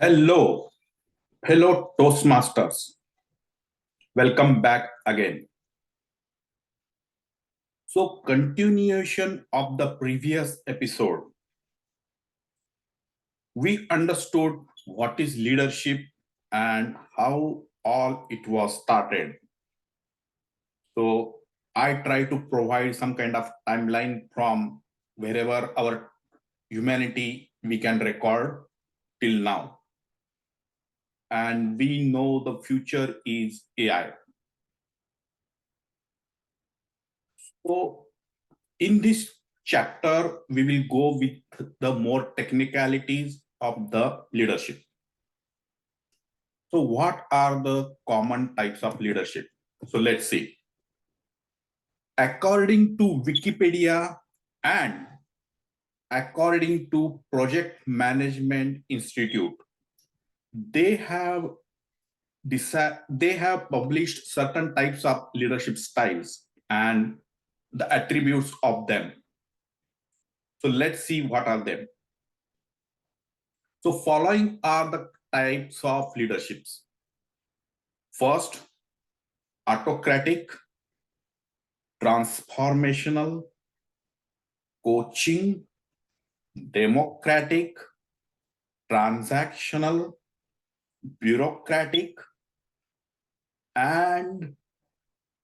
Hello, hello Toastmasters. Welcome back again. So, continuation of the previous episode, we understood what is leadership and how all it was started. So, I try to provide some kind of timeline from wherever our humanity we can record till now. And we know the future is AI. So, in this chapter, we will go with the more technicalities of the leadership. So, what are the common types of leadership? So, let's see. According to Wikipedia and according to Project Management Institute, they have published certain types of leadership styles and the attributes of them. So let's see what are them. So following are the types of leaderships. First, autocratic, transformational, coaching, democratic, transactional, bureaucratic, and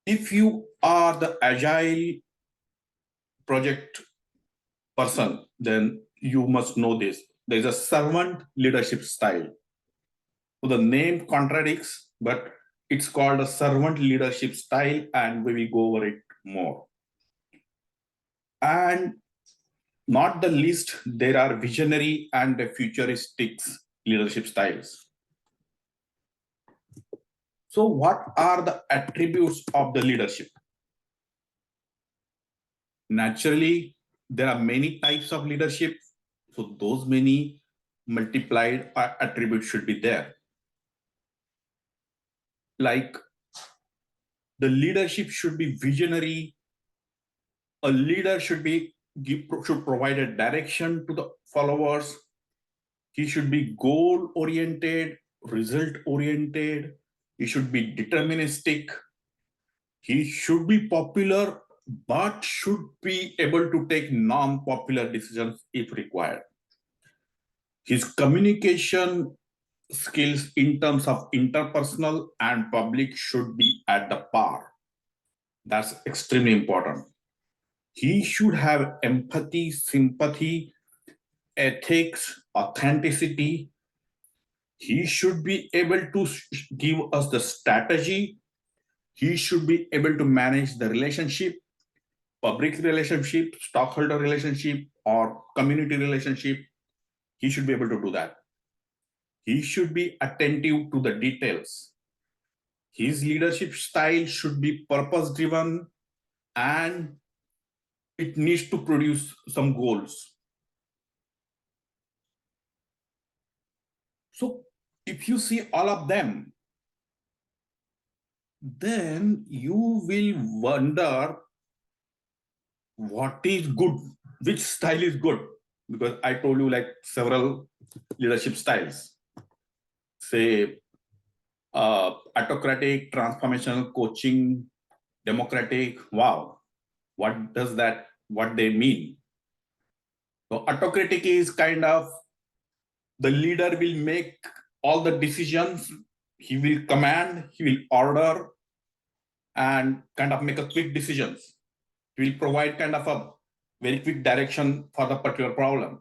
if you are the agile project person, then you must know this. There's a servant leadership style. So the name contradicts, but it's called a servant leadership style, and we will go over it more. And not the least, there are visionary and futuristic leadership styles. So what are the attributes of the leadership? Naturally, there are many types of leadership. So those many multiplied attributes should be there. Like the leadership should be visionary. A leader should provide a direction to the followers. He should be goal oriented, result oriented. He should be deterministic. He should be popular, but should be able to take non-popular decisions if required. His communication skills in terms of interpersonal and public should be at the par. That's extremely important. He should have empathy, sympathy, ethics, authenticity. He should be able to give us the strategy. He should be able to manage the relationship, public relationship, stockholder relationship, or community relationship. He should be able to do that. He should be attentive to the details. His leadership style should be purpose driven and it needs to produce some goals. So if you see all of them, then you will wonder what is good, which style is good, because I told you like several leadership styles. Say autocratic, transformational, coaching, democratic. Wow, what they mean? So autocratic is kind of the leader will make all the decisions, he will command, he will order, and kind of make a quick decisions. He will provide kind of a very quick direction for the particular problem.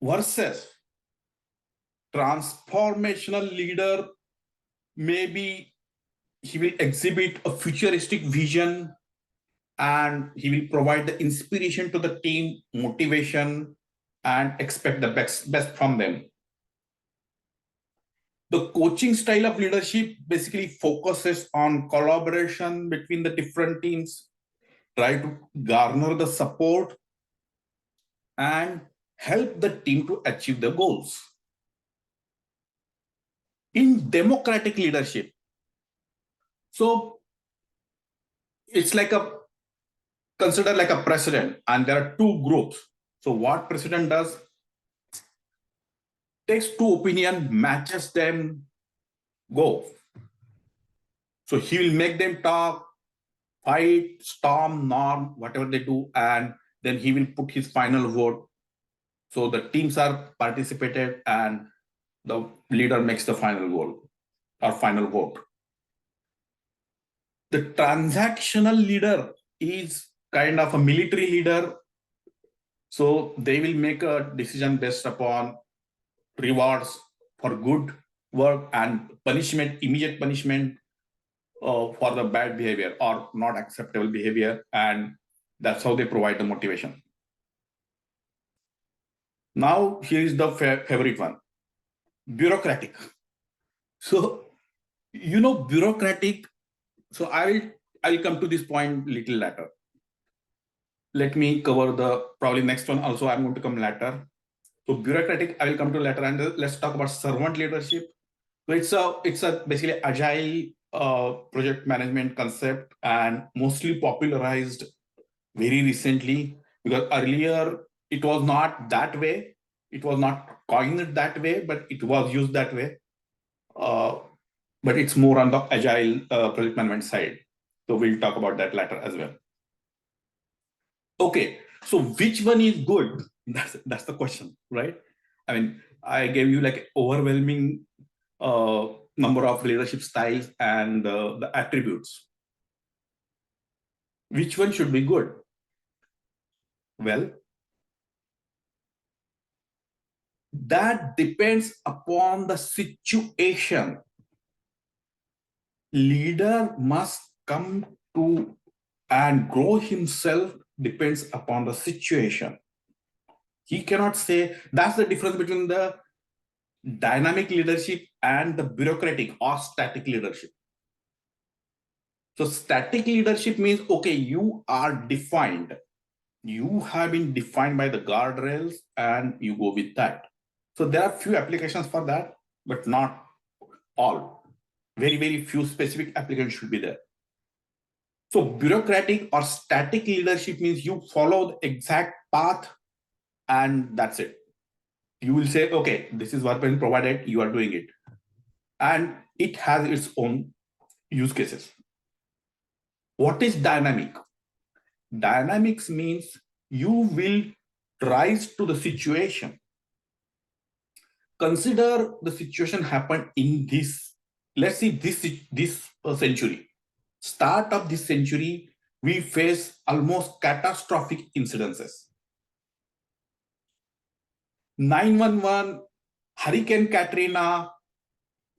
Versus transformational leader, maybe he will exhibit a futuristic vision and he will provide the inspiration to the team, motivation, and expect the best from them. The coaching style of leadership basically focuses on collaboration between the different teams, try to garner the support and help the team to achieve the goals. In democratic leadership, so it's like consider like a president, and there are two groups. So what president does, takes two opinion, matches them, go. So he will make them talk, fight, storm, norm, whatever they do, and then he will put his final vote. So the teams are participated and the leader makes the final goal or final vote. The transactional leader is kind of a military leader. So they will make a decision based upon rewards for good work and punishment, immediate punishment for the bad behavior or not acceptable behavior. And that's how they provide the motivation. Now, here is the favorite one, bureaucratic. So, bureaucratic. So I'll come to this point little later. Let me cover the probably next one also. I'm going to come later. So bureaucratic, I will come to later, and let's talk about servant leadership. So it's a basically agile project management concept and mostly popularized very recently, because earlier it was not that way. It was not coined that way, but it was used that way. But it's more on the agile project management side. So we'll talk about that later as well. Okay, so which one is good? That's the question, right? I mean, I gave you like overwhelming number of leadership styles and the attributes. Which one should be good? Well, that depends upon the situation. Leader must come to and grow himself depends upon the situation. He cannot say, that's the difference between the dynamic leadership and the bureaucratic or static leadership. So static leadership means, okay, you are defined. You have been defined by the guardrails and you go with that. So there are few applications for that, but not all. Very, very few specific applications should be there. So bureaucratic or static leadership means you follow the exact path and that's it. You will say, okay, this is what been provided, you are doing it. And it has its own use cases. What is dynamic? Dynamics means you will rise to the situation. Consider the situation happened in this, let's see, this century. Start of this century, we face almost catastrophic incidences. 911, Hurricane Katrina,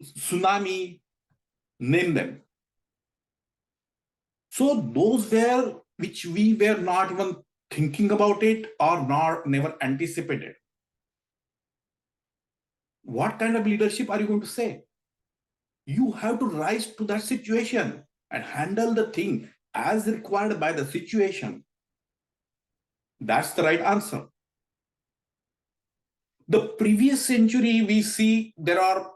tsunami, name them. So those were which we were not even thinking about it or never anticipated. What kind of leadership are you going to say? You have to rise to that situation and handle the thing as required by the situation. That's the right answer. The previous century, we see there are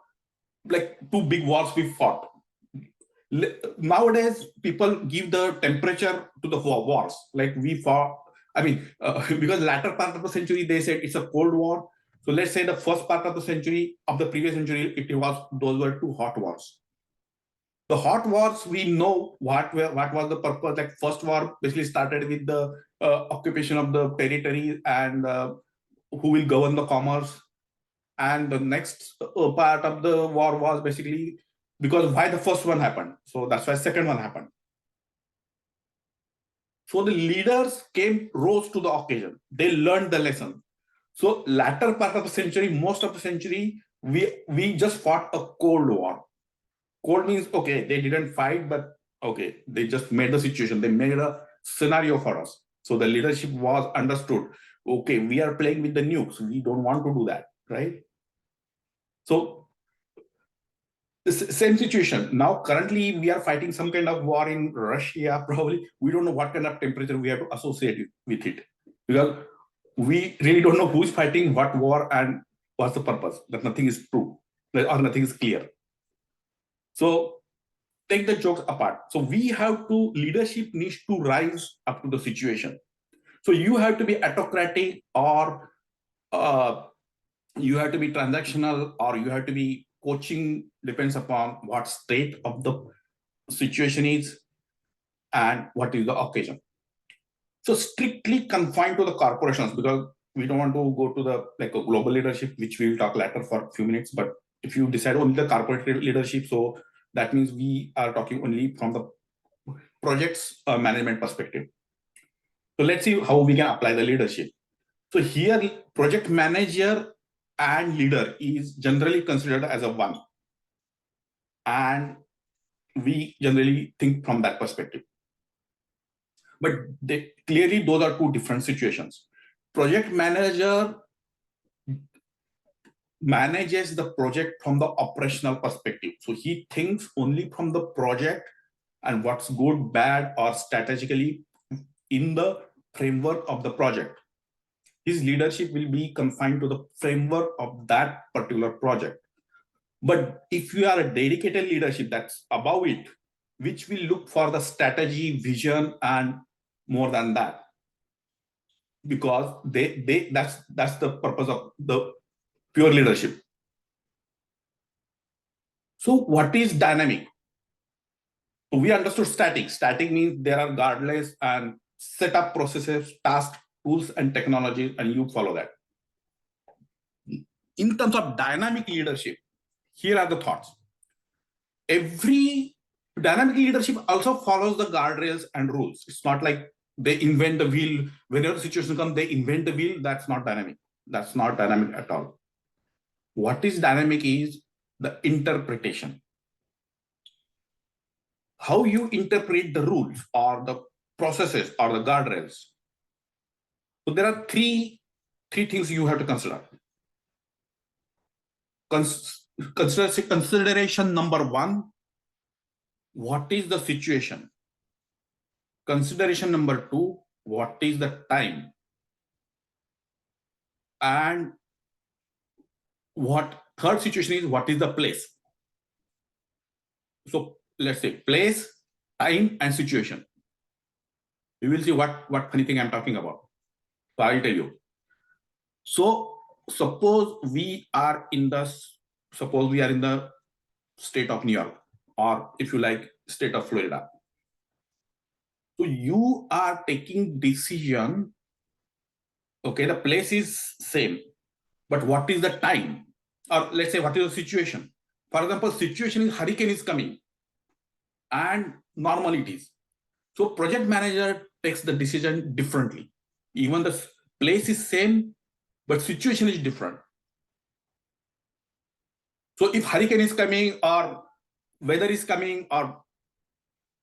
like two big wars we fought. Nowadays, people give the temperature to the wars. Like we fought, I mean, because latter part of the century, they said it's a Cold War. So let's say the first part of the century, of the previous century, those were two hot wars. The hot wars, we know what was the purpose. Like first war basically started with the occupation of the territory and who will govern the commerce. And the next part of the war was basically because why the first one happened. So that's why second one happened. So the leaders rose to the occasion. They learned the lesson. So latter part of the century, most of the century, we just fought a Cold War. Cold means, okay, they didn't fight, but okay, they just made the situation. They made a scenario for us. So the leadership was understood. Okay, we are playing with the nukes. We don't want to do that, right? So the same situation. Now, currently, we are fighting some kind of war in Russia. Probably, we don't know what kind of temperature we have to associate with it, because we really don't know who's fighting what war and what's the purpose. That nothing is true or nothing is clear. So take the jokes apart. So we have to, leadership needs to rise up to the situation. So you have to be autocratic or you have to be transactional or you have to be coaching, depends upon what state of the situation is and what is the occasion. So strictly confined to the corporations, because we don't want to go to the like a global leadership, which we'll talk later for a few minutes. But if you decide only the corporate leadership, so that means we are talking only from the project's management perspective. So let's see how we can apply the leadership. So here, project manager and leader is generally considered as a one. And we generally think from that perspective. But clearly, those are two different situations. Project manager manages the project from the operational perspective. So he thinks only from the project and what's good, bad, or strategically in the framework of the project. His leadership will be confined to the framework of that particular project. But if you are a dedicated leadership that's above it, which will look for the strategy, vision, and more than that, because that's the purpose of the pure leadership. So what is dynamic? We understood static. Static means there are guardrails and set up processes, tasks, tools, and technologies, and you follow that. In terms of dynamic leadership, here are the thoughts. Every dynamic leadership also follows the guardrails and rules. It's not like they invent the wheel. Whenever the situation comes, they invent the wheel. That's not dynamic. That's not dynamic at all. What is dynamic is the interpretation. How you interpret the rules or the processes or the guardrails. So there are three things you have to consider. Consideration number one, what is the situation? Consideration number two, what is the time? And what third situation is, what is the place? So let's say place, time, and situation. You will see what funny thing I'm talking about. So I'll tell you. So suppose we are in the state of New York, or if you like, state of Florida. So you are taking decision. Okay, the place is same, but what is the time? Or let's say, what is the situation? For example, situation is hurricane is coming, and normal it is. So project manager takes the decision differently. Even the place is same, but situation is different. So if hurricane is coming or weather is coming, or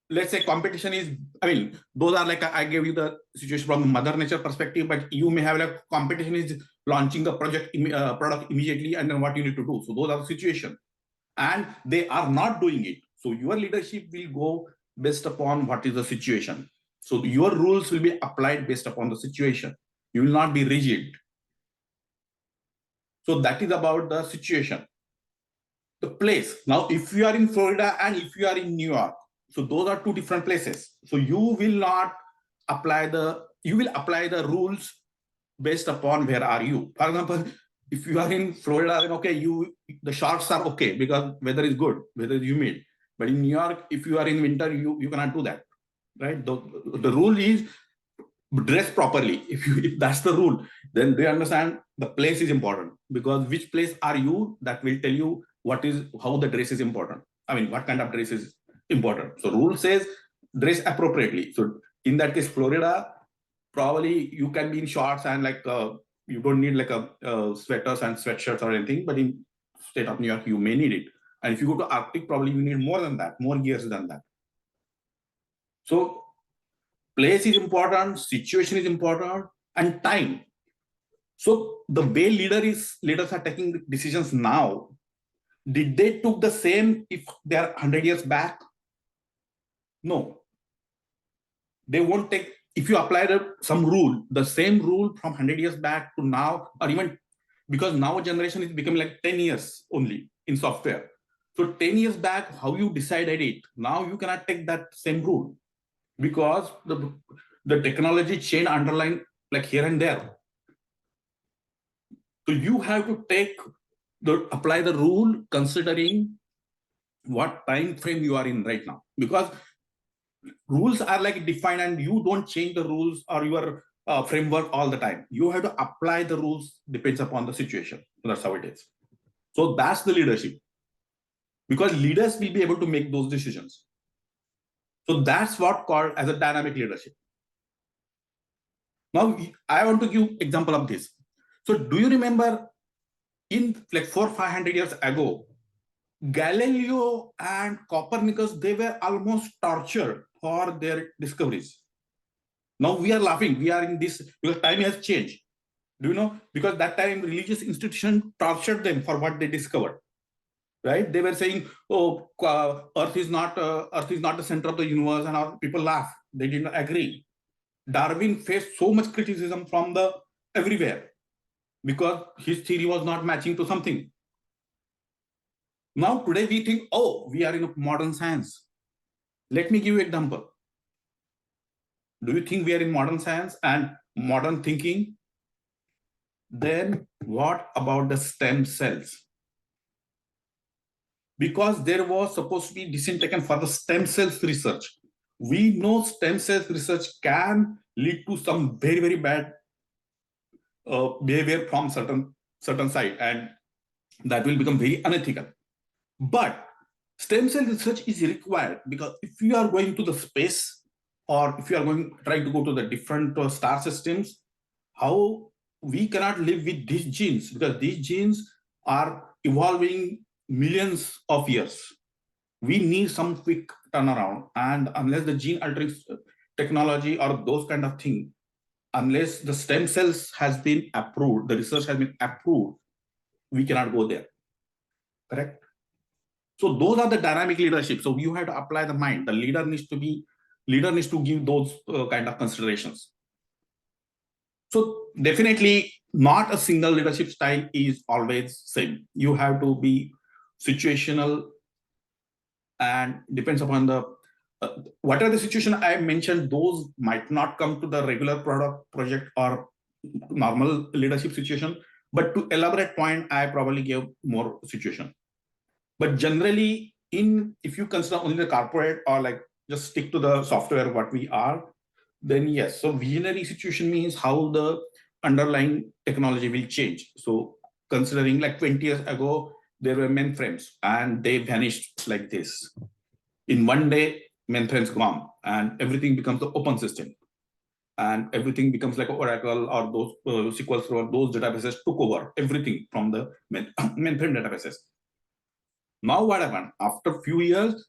let's say competition is, I mean, those are like, I gave you the situation from mother nature perspective, but you may have like competition is launching the product immediately, and then what you need to do. So those are the situation, and they are not doing it. So your leadership will go based upon what is the situation. So your rules will be applied based upon the situation. You will not be rigid. So that is about the situation. The place. Now, if you are in Florida and if you are in New York, so those are two different places. So you will apply the rules based upon where are you. For example, if you are in Florida, then okay, the shorts are okay because weather is good, weather is humid. But in New York, if you are in winter, you cannot do that, right? The rule is dress properly. If that's the rule, then do you understand the place is important, because which place are you, that will tell you how the dress is important. I mean, what kind of dress is important. So rule says dress appropriately. So in that case, Florida, probably you can be in shorts and like you don't need like a sweaters and sweatshirts or anything, but in state of New York, you may need it. And if you go to Arctic, probably you need more than that, more gears than that. So place is important, situation is important, and time. So the way leaders are taking decisions now, did they took the same if they are 100 years back? No. They won't take, if you apply some rule, the same rule from 100 years back to now, or even because now generation is becoming like 10 years only in software. So 10 years back, how you decided it, now you cannot take that same rule, because the technology chain underline like here and there. So you have to apply the rule considering what time frame you are in right now, because rules are like defined and you don't change the rules or your framework all the time. You have to apply the rules depends upon the situation. That's how it is. So that's the leadership, because leaders will be able to make those decisions. So that's what called as a dynamic leadership. Now I want to give example of this. So do you remember in like 400-500 years ago, Galileo and Copernicus, they were almost tortured for their discoveries. Now we are laughing. We are in this because time has changed. Do you know? Because that time religious institution tortured them for what they discovered. Right? They were saying, "Oh, Earth is not the center of the universe," and our people laugh. They did not agree. Darwin faced so much criticism from the everywhere because his theory was not matching to something. Now today we think, oh, we are in a modern science. Let me give you an example. Do you think we are in modern science and modern thinking? Then what about the stem cells? Because there was supposed to be decision taken for the stem cells research. We know stem cells research can lead to some very, very bad behavior from certain side, and that will become very unethical. But stem cell research is required because if you are going to the space or if you are trying to go to the different star systems, how we cannot live with these genes, because these genes are evolving millions of years. We need some quick turnaround, and unless the gene altering technology or those kind of thing, unless the stem cells has been approved, the research has been approved, we cannot go there. Correct? So those are the dynamic leadership. So you have to apply the mind. The leader needs to give those kind of considerations. So definitely not a single leadership style is always same. You have to be situational and depends upon the whatever the situation I mentioned, those might not come to the regular project or normal leadership situation. But to elaborate point, I probably gave more situation. But generally, if you consider only the corporate or like just stick to the software what we are, then yes. So visionary situation means how the underlying technology will change. So considering like 20 years ago, there were mainframes and they vanished like this. In one day, mainframes gone and everything becomes the open system. And everything becomes like Oracle or those SQL Server, those databases took over everything from the mainframe databases. Now what happened? After a few years,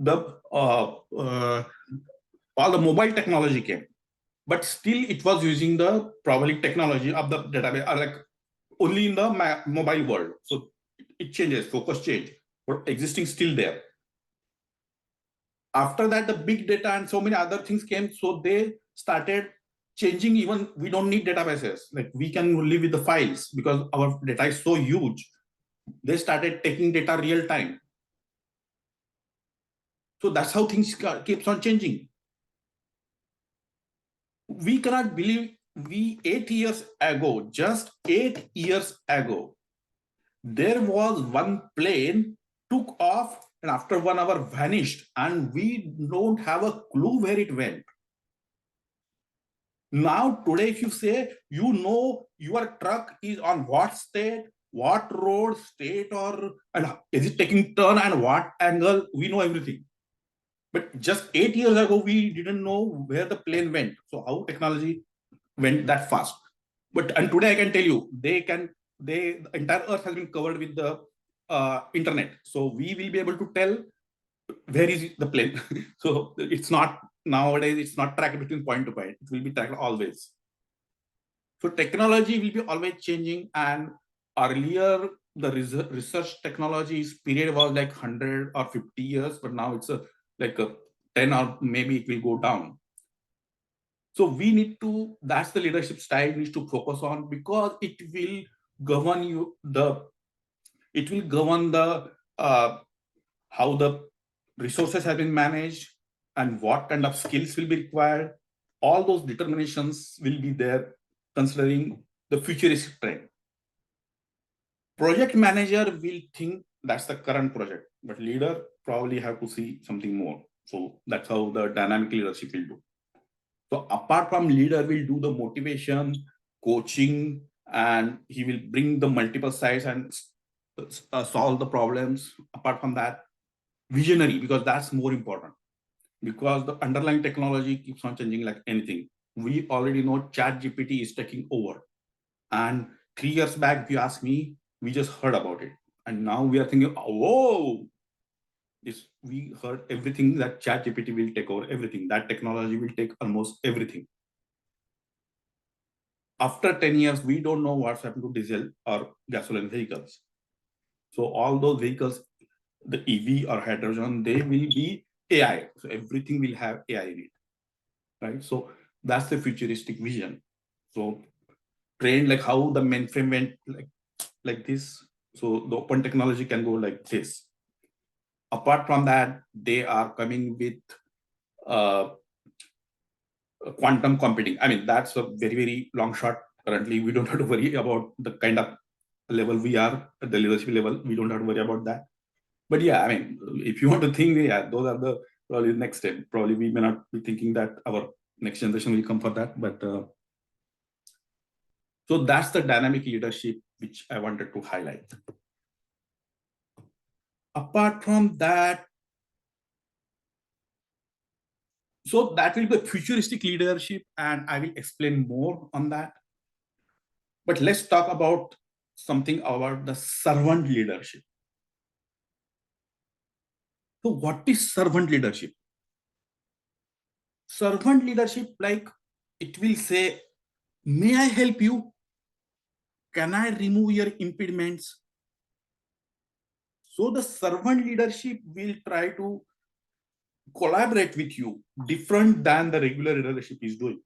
all the mobile technology came, but still it was using the probably technology of the database, like only in the mobile world. So it changes, focus change, but existing still there. After that, the big data and so many other things came. So they started changing. Even we don't need databases. Like we can live with the files because our data is so huge. They started taking data real time. So that's how things keeps on changing. We cannot believe just 8 years ago, there was one plane took off and after 1 hour vanished and we don't have a clue where it went. Now today, if you say, you know, your truck is on what state, what road, state, or and is it taking turn and what angle, we know everything. But just 8 years ago, we didn't know where the plane went. So how technology went that fast? And today I can tell you, the entire Earth has been covered with the internet. So we will be able to tell where is the plane. So it's not nowadays, it's not tracked between point to point. It will be tracked always. So technology will be always changing. And earlier, the research technologies period was like 100 or 50 years, but now it's like a 10 or maybe it will go down. So we need to, that's the leadership style we need to focus on, because it will govern how the resources have been managed and what kind of skills will be required. All those determinations will be there considering the futuristic trend. Project manager will think that's the current project, but leader probably have to see something more. So that's how the dynamic leadership will do. So apart from leader will do the motivation, coaching, and he will bring the multiple sides and solve the problems. Apart from that, visionary, because that's more important, because the underlying technology keeps on changing like anything. We already know chat GPT is taking over, and 3 years back if you ask me, we just heard about it, and now we are thinking, whoa, this, we heard everything that chat GPT will take over everything, that technology will take almost everything. After 10 years, we don't know what's happened to diesel or gasoline vehicles. So all those vehicles, the EV or hydrogen, they will be AI. So everything will have AI in it, right? So that's the futuristic vision. So trained like how the mainframe went like this. So the open technology can go like this. Apart from that, they are coming with uh, quantum computing. I mean, that's a very, very long shot. Currently, we don't have to worry about the kind of level we are at the leadership level. We don't have to worry about that. But yeah, I mean, if you want to think, yeah, those are the probably next step. Probably we may not be thinking that our next generation will come for that. But so that's the dynamic leadership which I wanted to highlight. Apart from that, so that will be futuristic leadership, and I will explain more on that. But let's talk about something about the servant leadership. So what is servant leadership? Servant leadership, like it will say, may I help you? Can I remove your impediments? So the servant leadership will try to collaborate with you, different than the regular leadership is doing.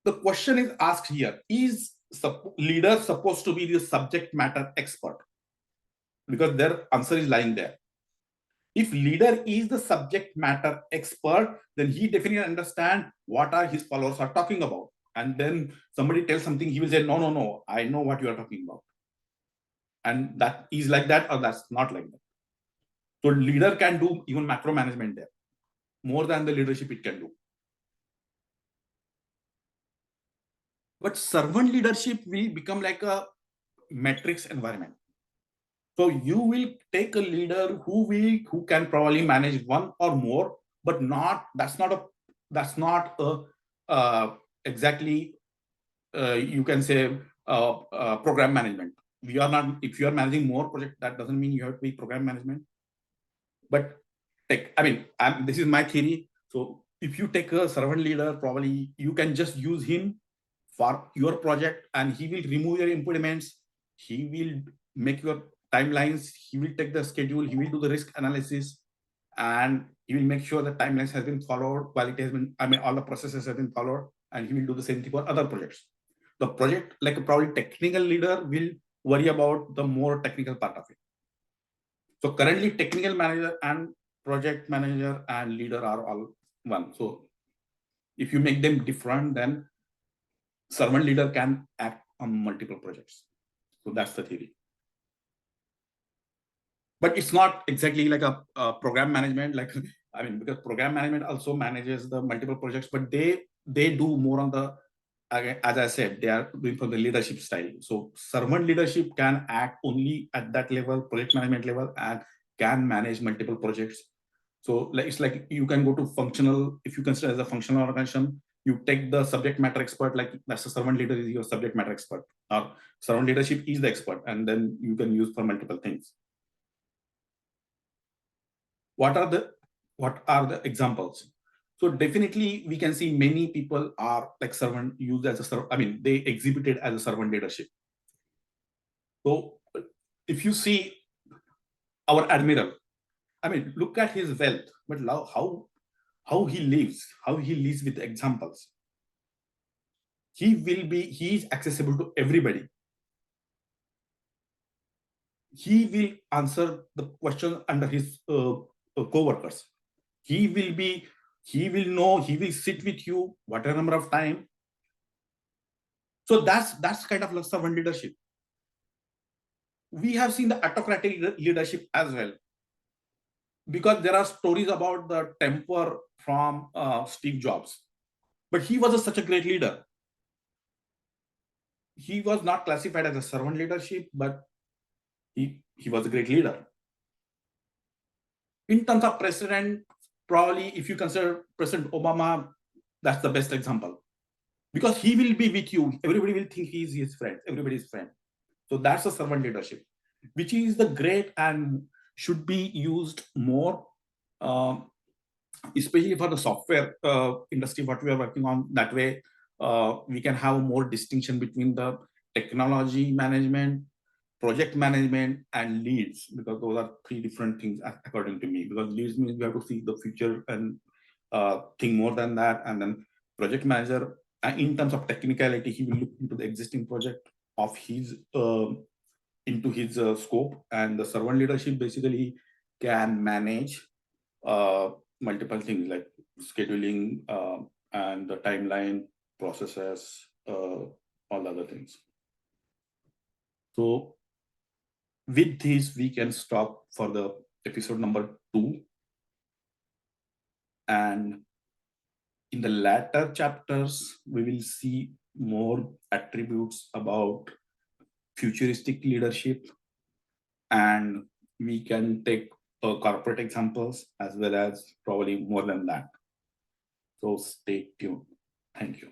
The question is asked here, is leader supposed to be the subject matter expert? Because their answer is lying there. If leader is the subject matter expert, then he definitely understand what are his followers are talking about. And then somebody tells something, he will say, no, no, no, I know what you are talking about. And that is like that, or that's not like that. So leader can do even macro management there, more than the leadership it can do. But servant leadership will become like a matrix environment. So you will take a leader who can probably manage one or more, but that's not a exactly you can say program management. We are not, if you are managing more project, that doesn't mean you have to be program management. But this is my theory. So if you take a servant leader, probably you can just use him for your project, and he will remove your impediments. He will make your timelines. He will take the schedule. He will do the risk analysis, and he will make sure the timelines has been followed, quality has been, all the processes have been followed, and he will do the same thing for other projects. The project, like probably technical leader, will worry about the more technical part of it. So currently, technical manager and project manager and leader are all one. So if you make them different, then servant leader can act on multiple projects. So that's the theory. But it's not exactly like a program management. Like because program management also manages the multiple projects, but they do more on the, as I said, they are doing from the leadership style. So servant leadership can act only at that level, project management level, and can manage multiple projects. So it's like you can go to functional, if you consider as a functional organization, you take the subject matter expert, like that's the servant leader is your subject matter expert, or servant leadership is the expert, and then you can use for multiple things. What are the examples? So definitely we can see many people are like servant used as a servant, they exhibited as a servant leadership. So if you see our admiral, look at his wealth, but how he lives with examples. He is accessible to everybody. He will answer the question under his co-workers. He will know, he will sit with you whatever number of time. So that's kind of servant leadership. We have seen the autocratic leadership as well, because there are stories about the temper from Steve Jobs, but he was such a great leader. He was not classified as a servant leadership, but he was a great leader. In terms of president, probably if you consider President Obama, that's the best example, because he will be with you. Everybody will think he's his friend. Everybody's friend. So that's a servant leadership, which is the great and should be used more, especially for the software industry, what we are working on. That way, we can have more distinction between the technology management, project management, and leads, because those are three different things according to me. Because leads means we have to see the future and think more than that. And then project manager, in terms of technicality, he will look into the existing project of his into his scope. And the servant leadership basically can manage multiple things like scheduling and the timeline, processes, all other things. So with this, we can stop for the episode number 2. And in the latter chapters, we will see more attributes about futuristic leadership, and we can take corporate examples as well as probably more than that. So stay tuned. Thank you.